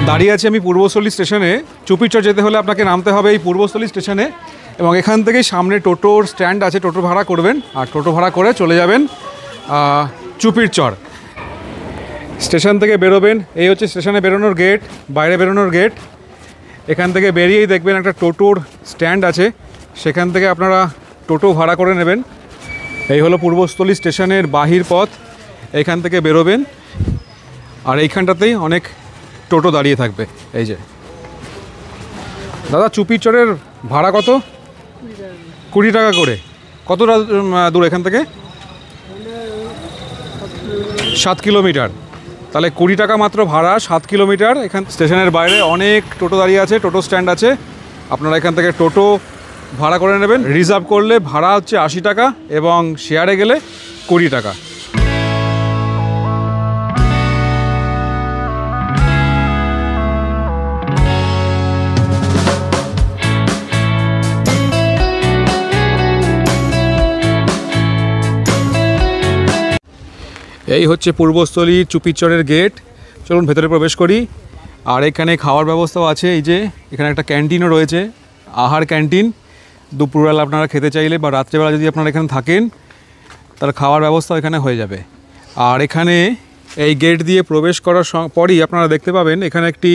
দাঁড়িয়ে আছি আমি পূর্বস্থলী স্টেশনে। চুপিচর যেতে হলে আপনাকে নামতে হবে এই পূর্বস্থলী স্টেশনে, এবং এখান থেকেই সামনে টোটোর স্ট্যান্ড আছে, টোটো ভাড়া করবেন আর টোটো ভাড়া করে চলে যাবেন চুপিরচর। স্টেশন থেকে বেরোবেন, এই হচ্ছে স্টেশনে বেরোনোর গেট, বাইরে বেরোনোর গেট। এখান থেকে বেরিয়েই দেখবেন একটা টোটোর স্ট্যান্ড আছে, সেখান থেকে আপনারা টোটো ভাড়া করে নেবেন। এই হলো পূর্বস্থলী স্টেশনের বাহির পথ, এখান থেকে বেরোবেন আর এইখানটাতেই অনেক টোটো দাঁড়িয়ে থাকবে। এই যে দাদা, চুপিচরের ভাড়া কত? 20 টাকা করে। কত দূর এখান থেকে? 7 কিলোমিটার। তাহলে 20 টাকা মাত্র ভাড়া, 7 কিলোমিটার। এখান স্টেশনের বাইরে অনেক টোটো দাঁড়িয়ে আছে, টোটো স্ট্যান্ড আছে, আপনারা এখান থেকে টোটো ভাড়া করে নেবেন। রিজার্ভ করলে ভাড়া হচ্ছে 80 টাকা এবং শেয়ারে গেলে 20 টাকা। এই হচ্ছে পূর্বস্থলীর চুপিচরের গেট। চলুন ভেতরে প্রবেশ করি। আর এখানে খাওয়ার ব্যবস্থাও আছে, এই যে এখানে একটা ক্যান্টিনও রয়েছে, আহার ক্যান্টিন। দুপুরবেলা আপনারা খেতে চাইলে বা রাত্রেবেলা যদি আপনারা এখানে থাকেন তাহলে খাওয়ার ব্যবস্থা এখানে হয়ে যাবে। আর এখানে এই গেট দিয়ে প্রবেশ করার পরই আপনারা দেখতে পাবেন এখানে একটি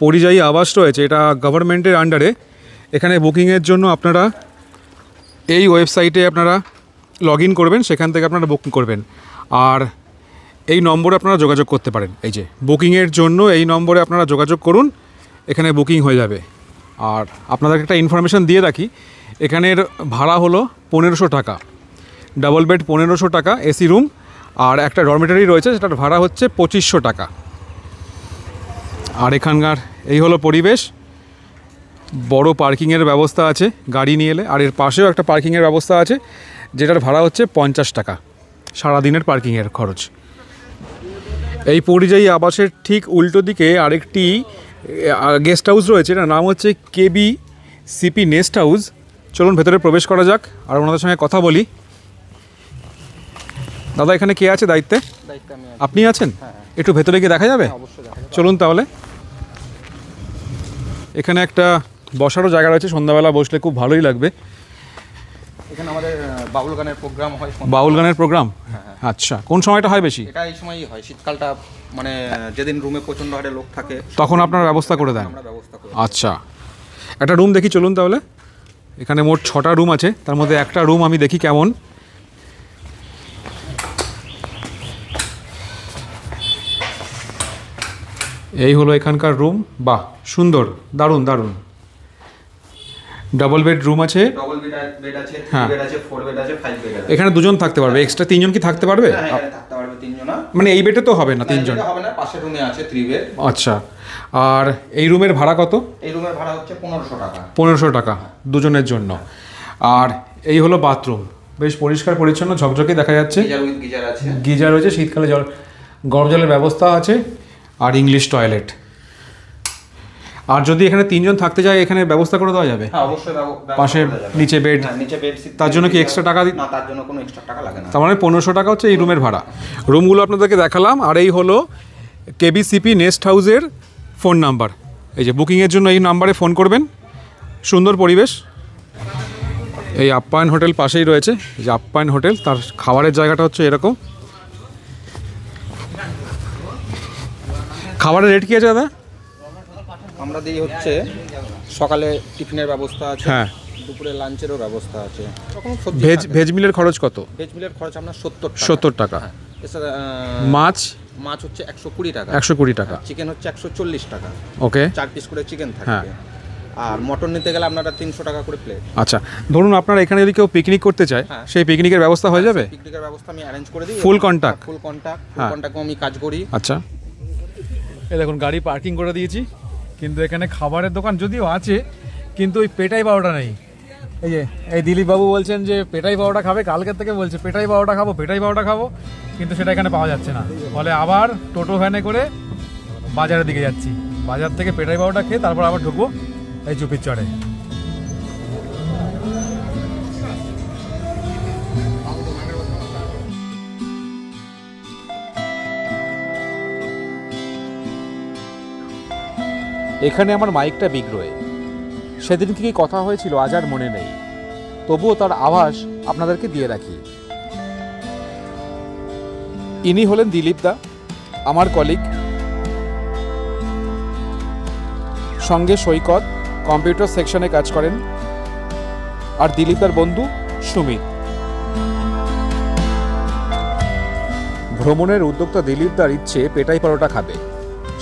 পরিযায়ী আবাস রয়েছে, এটা গভর্নমেন্টের আন্ডারে। এখানে বুকিংয়ের জন্য আপনারা এই ওয়েবসাইটে আপনারা লগ ইন করবেন, সেখান থেকে আপনারা বুকিং করবেন। আর এই নম্বরে আপনারা যোগাযোগ করতে পারেন। এই যে বুকিংয়ের জন্য এই নম্বরে আপনারা যোগাযোগ করুন, এখানে বুকিং হয়ে যাবে। আর আপনাদের একটা ইনফরমেশান দিয়ে রাখি, এখানের ভাড়া হলো 1500 টাকা, ডাবল বেড 1500 টাকা, এসি রুম। আর একটা ডরমেটারি রয়েছে, সেটার ভাড়া হচ্ছে 2500 টাকা। আর এখানকার এই হলো পরিবেশ, বড় পার্কিংয়ের ব্যবস্থা আছে গাড়ি নিয়ে এলে। আর এর পাশেও একটা পার্কিংয়ের ব্যবস্থা আছে, যেটার ভাড়া হচ্ছে 50 টাকা, সারাদিনের পার্কিংয়ের খরচ। এই পরিযায়ী আবাসের ঠিক উল্টো দিকে আরেকটি গেস্ট হাউস রয়েছে, এটার নাম হচ্ছে KBCP নেস্ট হাউস। চলুন ভেতরে প্রবেশ করা যাক আর ওনাদের সঙ্গে কথা বলি। দাদা, এখানে কে আছে দায়িত্বে? আপনি আছেন? একটু ভেতরে গিয়ে দেখা যাবে? চলুন তাহলে। এখানে একটা বসারও জায়গা রয়েছে, সন্ধ্যাবেলা বসলে খুব ভালোই লাগবে। এখানে আমাদের বাউল গানের প্রোগ্রাম হয়। বাউল গানের প্রোগ্রাম? আচ্ছা, কোন সময়টা হয় বেশি? এটা এই সময়ই হয়, শীতকালটা, মানে যেদিন রুমে প্রচণ্ড হারে লোক থাকে তখন আপনারা ব্যবস্থা করে দেন? আমরা ব্যবস্থা করি। আচ্ছা, একটা রুম দেখি, চলুন তাহলে। এখানে মোট 6টা রুম আছে, তার মধ্যে একটা রুম আমি দেখি কেমন। এই হলো এখানকার রুম। বাহ, সুন্দর, দারুণ দারুণ। ডাবল বেড রুম আছে, ডাবল বেড আছে, হ্যাঁ, বেড আছে, 4 বেড আছে, 5 বেড আছে। এখানে দুজন থাকতে পারবে, এক্সট্রা 3 জন কি থাকতে পারবে? হ্যাঁ, এখানে থাকতে পারবে 3 জন। মানে এই বেডে তো হবে না 3 জন? হবে না, পাশের রুমে আছে 3 বেড। আচ্ছা, আর এই রুমের ভাড়া কত? এই রুমের ভাড়া হচ্ছে 1500 টাকা। 1500 টাকা দুজনের জন্য। আর এই হলো বাথরুম, বেশ পরিষ্কার পরিচ্ছন্ন, ঝকঝকে দেখা যাচ্ছে। গিজার উইথ গিজার আছে, গিজার রয়েছে, শীতকালে গরম জলের ব্যবস্থা আছে, আর ইংলিশ টয়লেট। আর যদি এখানে 3 জন থাকতে যায়, এখানে ব্যবস্থা করে দেওয়া যাবে? হ্যাঁ, অবশ্যই। পাশে নিচে বেড? হ্যাঁ, নিচে বেড। তার জন্য কি এক্সট্রা টাকা? না, তার জন্য কোনো এক্সট্রা টাকা লাগে না। তার মানে 1500 টাকা হচ্ছে এই রুমের ভাড়া। রুমগুলো আপনাদেরকে দেখালাম। আর এই হলো KBCP নেস্ট হাউসের ফোন নাম্বার। এই যে বুকিংয়ের জন্য এই নাম্বারে ফোন করবেন। সুন্দর পরিবেশ। এই আপ্যায়ন হোটেল পাশেই রয়েছে, এই যে আপ্যায়ন হোটেল, তার খাবারের জায়গাটা হচ্ছে এরকম। খাবারের রেট কি আছে দাদা? আমরা দিই হচ্ছে সকালে টিফিনের ব্যবস্থা আছে, হ্যাঁ, দুপুরে লাঞ্চেরও ব্যবস্থা আছে। ভেজ মিলের খরচ কত? ভেজ মিলের খরচ আপনার 70 টাকা। এছাড়া মাছ হচ্ছে 120 টাকা। 120 টাকা। চিকেন হচ্ছে 140 টাকা। ওকে, 4 পিস করে চিকেন থাকবে। আর মটন নিতে গেলে আপনারা 300 টাকা করে প্লেট। আচ্ছা, ধরুন আপনারা এখানে যদি কেউ পিকনিক করতে চায়, সেই পিকনিকের ব্যবস্থা হয়ে যাবে? পিকনিকের ব্যবস্থা আমি অ্যারেঞ্জ করে দিই। ফুল কন্ট্যাক্ট আমি কাজ করি। আচ্ছা, এই দেখুন গাড়ি পার্কিং করে দিয়েছি, কিন্তু এখানে খাবারের দোকান যদিও আছে, কিন্তু ওই পেটাই পাওয়াটা নেই। এই যে এই দিলীপ বাবু বলছেন যে পেটাই পাওয়াটা খাবে, কালকের থেকে বলছে পেটাই পাওয়াটা খাবো, কিন্তু সেটা এখানে পাওয়া যাচ্ছে না। ফলে আবার টোটো ভ্যানে করে বাজারের দিকে যাচ্ছি, বাজার থেকে পেটাই পাওয়াটা খেয়ে তারপর আবার ঢুকবো এই চুপিচরে। এখানে আমার মাইকটা বিগ্রহে। সেদিন কি কথা হয়েছিল আজ আর মনে নেই, তবুও তার আভাস আপনাদেরকে দিয়ে রাখি। ইনি হলেন দিলীপ দা, আমার কলিগ, সঙ্গে সৈকত কম্পিউটার সেকশনে কাজ করেন, আর দিলীপ দার বন্ধু সুমিত। ভ্রমণের উদ্যোক্তা দিলীপ দার ইচ্ছে পেটাই পরোটা খাবে।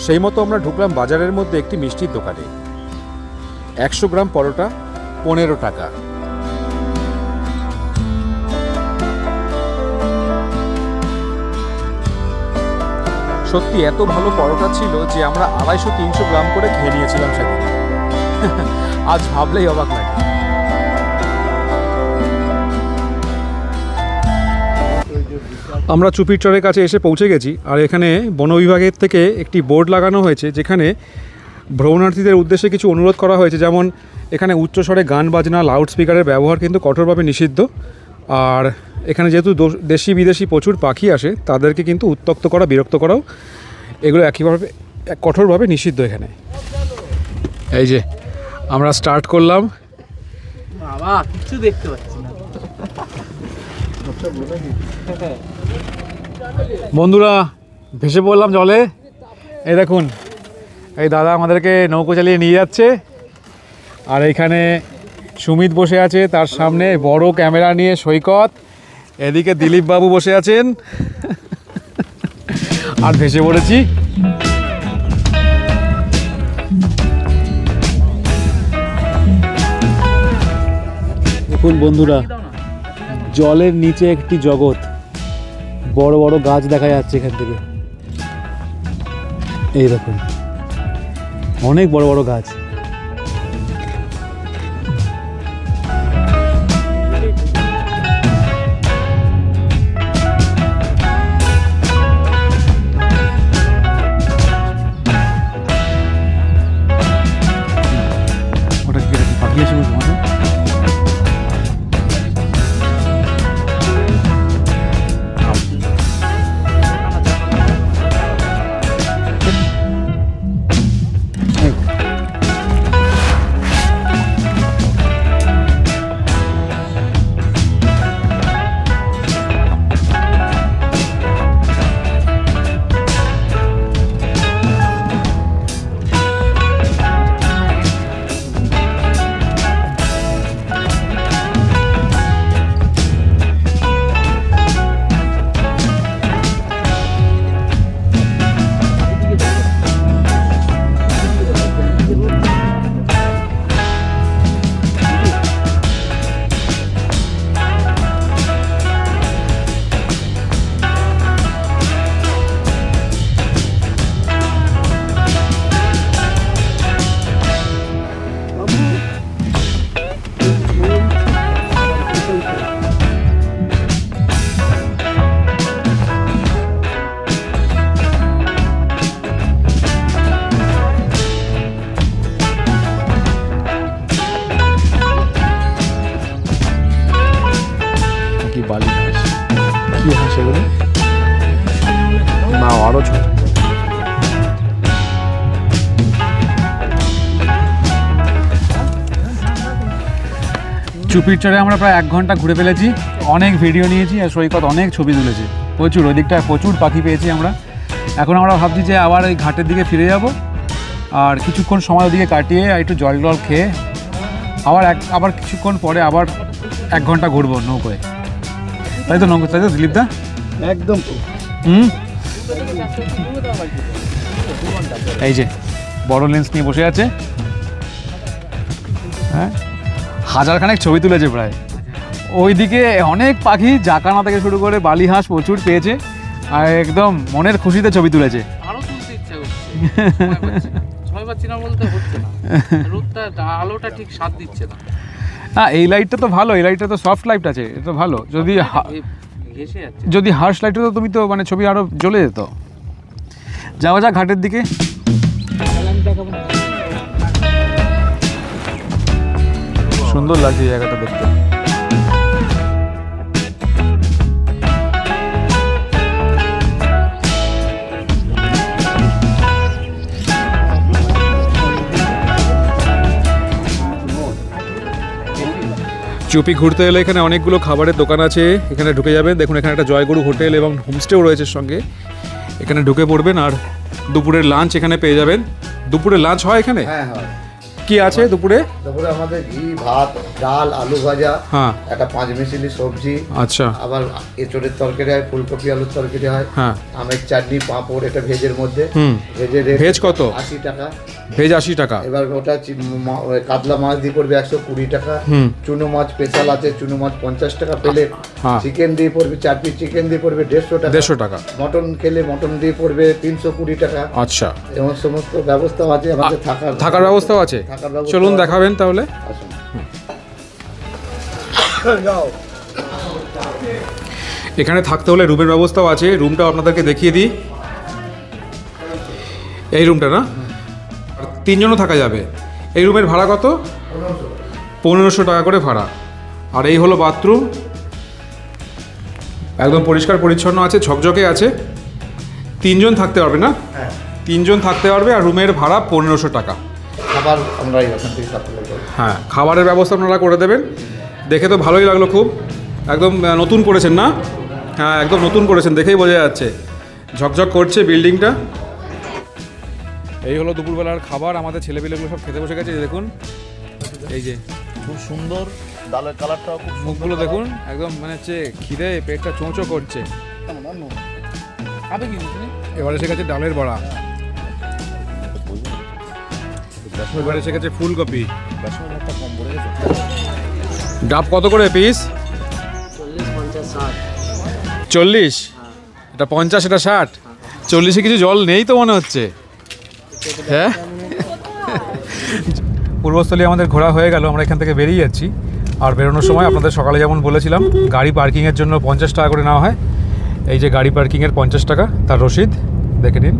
সেই মতো আমরা ঢুকলাম বাজারের মধ্যে একটি মিষ্টির দোকানে। 100 গ্রাম পরোটা 15 টাকা। সত্যি এত ভালো পরোটা ছিল যে আমরা 250-300 গ্রাম করে খেয়ে নিয়েছিলাম সেদিন। আজ ভাবলেই অবাক লাগে। আমরা চুপির চরের কাছে এসে পৌঁছে গেছি, আর এখানে বন বিভাগের থেকে একটি বোর্ড লাগানো হয়েছে যেখানে ভ্রমণার্থীদের উদ্দেশ্যে কিছু অনুরোধ করা হয়েছে, যেমন এখানে উচ্চস্বরে গান বাজনা, লাউড স্পিকারের ব্যবহার কিন্তু কঠোরভাবে নিষিদ্ধ। আর এখানে যেহেতু দেশি বিদেশি প্রচুর পাখি আসে, তাদেরকে কিন্তু উত্ত্যক্ত করা, বিরক্ত করাও এগুলো একইভাবে কঠোরভাবে নিষিদ্ধ এখানে। এই যে আমরা স্টার্ট করলাম। বাবা কিছু দেখতে পাচ্ছি না। বন্ধুরা ভেসে পড়লাম জলে। এই দেখুন, এই দাদা আমাদেরকে নৌকো চালিয়ে নিয়ে যাচ্ছে, আর এইখানে সুমিত বসে আছে, তার সামনে বড় ক্যামেরা নিয়ে সৈকত, এদিকে দিলীপ বাবু বসে আছেন, আর ভেসে পড়েছি। দেখুন বন্ধুরা, জলের নিচে একটি জগৎ, বড় বড় গাছ দেখা যাচ্ছে এখান থেকে। এই দেখুন অনেক বড় বড় গাছ। ওটা কি পাখি এসে বসে আমাদের? বালি হাঁস, কি হাঁস এগুলো? না আরো ছোট। চুপির চরে আমরা প্রায় 1 ঘন্টা ঘুরে ফেলেছি, অনেক ভিডিও নিয়েছি, আর সৈকত অনেক ছবি তুলেছে, প্রচুর। ওই দিকটায় প্রচুর পাখি পেয়েছি আমরা। এখন আমরা ভাবছি যে আবার ওই ঘাটের দিকে ফিরে যাব, আর কিছুক্ষণ সময় ওদিকে কাটিয়ে একটু জল টল খেয়ে আবার কিছুক্ষণ পরে আবার 1 ঘন্টা ঘুরবো নৌকোয়। তাই তো নৌকো, তাই তো দিলীপ দা? একদম। এই যে বড় লেন্স নিয়ে বসে আছে, হ্যাঁ, 1000 খানেক ছবি তুলেছে প্রায়। ওইদিকে অনেক পাখি, জাকানা থেকে শুরু করে বালি হাঁস প্রচুর পেয়েছে, আর একদম মনের খুশিতে ছবি তুলেছে। আরো তুলতে ইচ্ছা করছে, সময় পাচ্ছি না বলতে হচ্ছে না, রোদটা আলোটা ঠিক সাথ দিচ্ছে না। না এই লাইটটা তো ভালো, এই লাইটটা তো সফট লাইট আছে, এটা তো ভালো। ঘেসে যাচ্ছে। যদি হার্শ লাইটটা তো তুমি তো মানে ছবি আরো জ্বলে যেত। যাওয়া যাক ঘাটের দিকে। সুন্দর লাগছে এই জায়গাটা দেখতে। চুপি ঘুরতে এলে এখানে অনেকগুলো খাবারের দোকান আছে, এখানে ঢুকে যাবেন। দেখুন এখানে একটা জয়গুরু হোটেল এবং হোমস্টেও রয়েছে সঙ্গে, এখানে ঢুকে পড়বেন আর দুপুরের লাঞ্চ এখানে পেয়ে যাবেন। দুপুরের লাঞ্চ হয় এখানে? হ্যাঁ হয়। কি আছে দুপুরে? দুপুরে আমাদের ঘি, ভাত, ডাল, আলু ভাজা, হ্যাঁ একটা 5 মিশালি সবজি, আচ্ছা আবার এঁচড়ের তরকারি হয়, ফুলকপি আলুর তরকারি হয়, হ্যাঁ আমের চাটনি, পাঁপড়, এটা ভেজের মধ্যে। হুম ভেজের রেট ভেজ কত? 80 টাকা। ভেজ 80 টাকা। এবার ওটা ওই কাতলা মাছ দিয়ে পড়বে 120 টাকা। হুম চুনো মাছ স্পেশাল আছে, চুনো মাছ 50 টাকা প্লেট। হ্যাঁ। চিকেন দিয়ে পড়বে, 4 পিস চিকেন দিয়ে পড়বে 150 টাকা। 150 টাকা। মটন খেলে মটন দিয়ে পড়বে 320 টাকা। আচ্ছা, এবং সমস্ত ব্যবস্থা আছে আমাদের থাকার ব্যবস্থাও আছে? থাকার ব্যবস্থা চলুন আছে। দেখাবেন তাহলে। আসুন। এখানে থাকতে হলে রুমের ব্যবস্থাও আছে, রুমটাও আপনাদেরকে দেখিয়ে দিই। এই রুমটা না, আর 3 জনও থাকা যাবে। এই রুমের ভাড়া কত? 1500 টাকা করে ভাড়া। আর এই হলো বাথরুম, একদম পরিষ্কার পরিচ্ছন্ন আছে, ঝকঝকে আছে। 3 জন থাকতে পারবে না? হ্যাঁ। 3 জন থাকতে পারবে আর রুমের ভাড়া 1500 টাকা। খাবার আমরা এখান থেকে সাপ্লাই করি। হ্যাঁ, খাবারের ব্যবস্থা আপনারা করে দেবেন। দেখে তো ভালোই লাগলো খুব, একদম নতুন করেছেন না? হ্যাঁ একদম নতুন করেছেন, দেখেই বোঝা যাচ্ছে, ঝকঝক করছে বিল্ডিংটা। এই হলো দুপুরবেলার খাবার, আমাদের ছেলেপিলেগুলো সব খেতে বসে গেছে। এই দেখুন, এই যে খুব সুন্দর, ডালের কালারটাও খুব মুখগুলো দেখুন, একদম মানে হচ্ছে খিদে পেটটা চোঁচো করছে। খাবে কি তুমি? এবারে এসে গেছে ডালের বড়া, এবারে এসে গেছে ফুলকপি। ডাব কত করে পিস? 40? এটা 50, এটা 60। 40-এ কিছু জল নেই তো মনে হচ্ছে। হ্যাঁ, পূর্বস্থলী আমাদের ঘোরা হয়ে গেল, আমরা এখান থেকে বেরিয়ে যাচ্ছি। আর বেরোনোর সময় আপনাদের সকালে যেমন বলেছিলাম, গাড়ি পার্কিংয়ের জন্য 50 টাকা করে নেওয়া হয়। এই যে গাড়ি পার্কিংয়ের 50 টাকা, তার রসিদ দেখে নিন।